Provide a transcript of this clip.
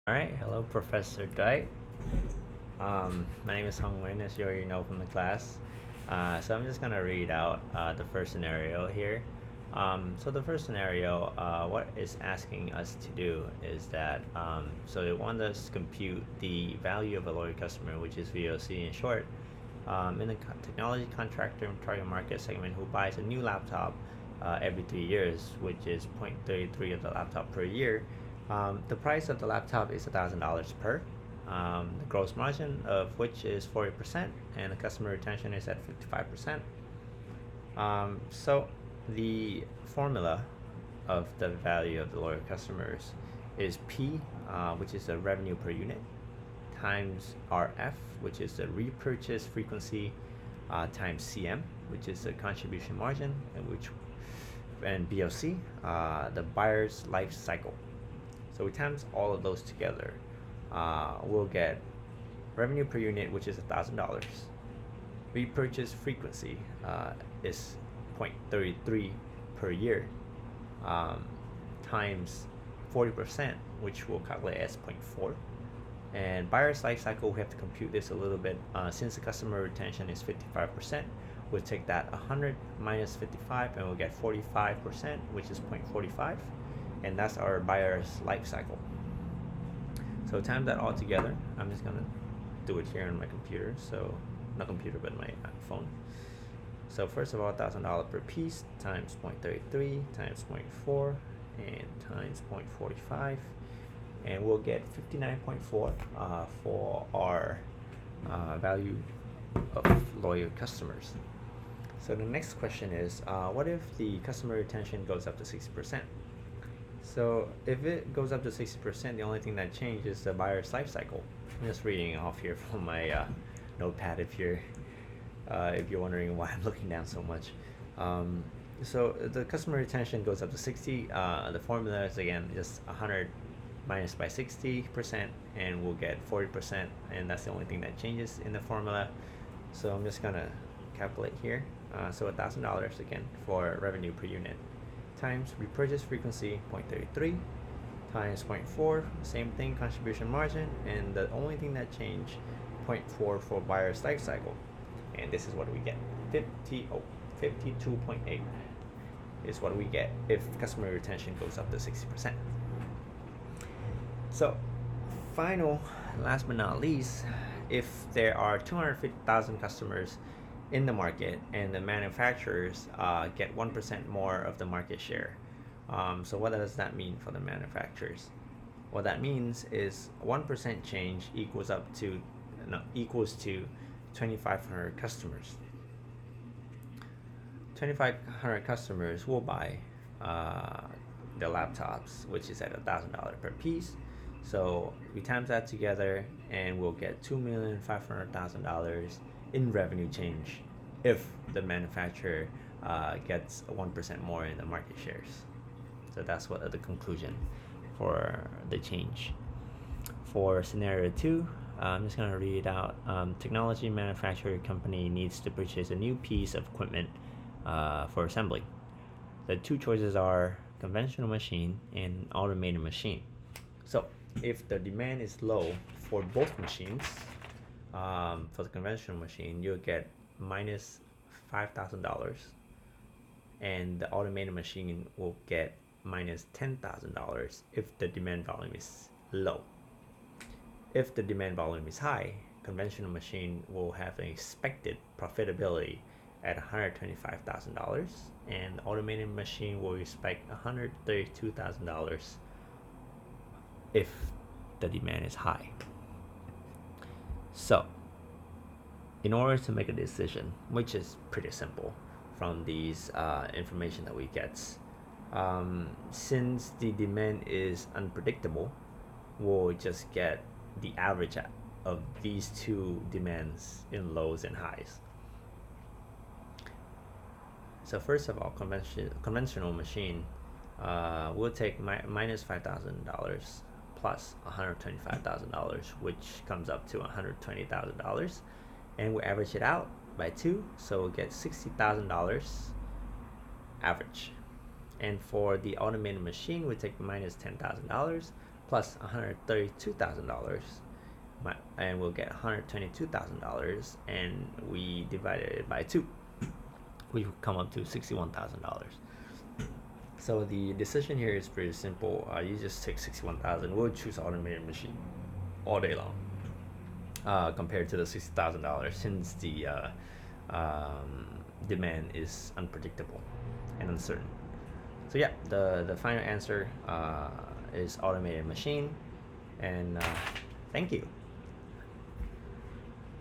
All right, hello, Professor Dai. My name is Hong Win, as you already know from the class. So I'm just gonna read out the first scenario here. So the first scenario, what it's asking us to do is that so it wants us to compute the value of a loyal customer, which is VOC in short, in the technology contractor target market segment who buys a new laptop every 3 years, which is 0.33 of the laptop per year. The price of the laptop is $1,000 per. The gross margin of which is 40%, and the customer retention is at 55%. So the formula of the value of the loyal customers is P, which is the revenue per unit, times RF, which is the repurchase frequency, times CM, which is the contribution margin, and BOC, the buyer's life cycle. So we times all of those together, we'll get revenue per unit, which is $1,000. Repurchase frequency is 0.33 per year, times 40%, which we'll calculate as 0.4. And buyer's life cycle, we have to compute this a little bit. Since the customer retention is 55%, we'll take that 100 minus 55 and we'll get 45%, which is 0.45. And that's our buyer's life cycle. So time that all together. I'm just gonna do it here on my computer. So not computer, but my phone. So first of all, $1,000 per piece times 0.33 times 0.4 and times 0.45, and we'll get 59.4 for our value of loyal customers. So the next question is, what if the customer retention goes up to 60%? So if it goes up to 60%, the only thing that changes is the buyer's life cycle. I'm just reading off here from my notepad if you're wondering why I'm looking down so much. So the customer retention goes up to 60. The formula is again just 100 minus by 60%, and we'll get 40%, and that's the only thing that changes in the formula. So I'm just gonna calculate here. So $1,000 again for revenue per unit, times repurchase frequency 0.33 times 0.4, same thing, contribution margin, and the only thing that changed 0.4 for buyer's life cycle, and this is what we get. 52.8 is what we get if customer retention goes up to 60%. So last but not least, if there are 250,000 customers in the market and the manufacturers get 1% more of the market share. So what does that mean for the manufacturers? What that means is 1% change equals to 2,500 customers. 2,500 customers will buy the laptops, which is at $1,000 per piece. So we times that together and we'll get $2,500,000 in revenue change if the manufacturer gets 1% more in the market shares. So that's what the conclusion for the change. For scenario 2, I'm just going to read it out. Technology manufacturer company needs to purchase a new piece of equipment for assembly. The two choices are conventional machine and automated machine. So if the demand is low for both machines, for the conventional machine, you'll get minus $5,000, and the automated machine will get minus $10,000 if the demand volume is low. If the demand volume is high, conventional machine will have an expected profitability at $125,000, and the automated machine will expect $132,000 if the demand is high. So in order to make a decision, which is pretty simple from these information that we get, since the demand is unpredictable, we'll just get the average of these two demands in lows and highs. So first of all, conventional machine, we'll take minus $5,000 plus $125,000, which comes up to $120,000, and we average it out by 2, so we'll get $60,000 average. And for the automated machine, we take minus $10,000 plus $132,000, and we'll get $122,000, and we divided it by 2, we come up to $61,000. So the decision here is pretty simple. You just take 61,000. We'll choose automated machine all day long, compared to the $60,000, since the demand is unpredictable and uncertain. So yeah, the final answer is automated machine, and thank you.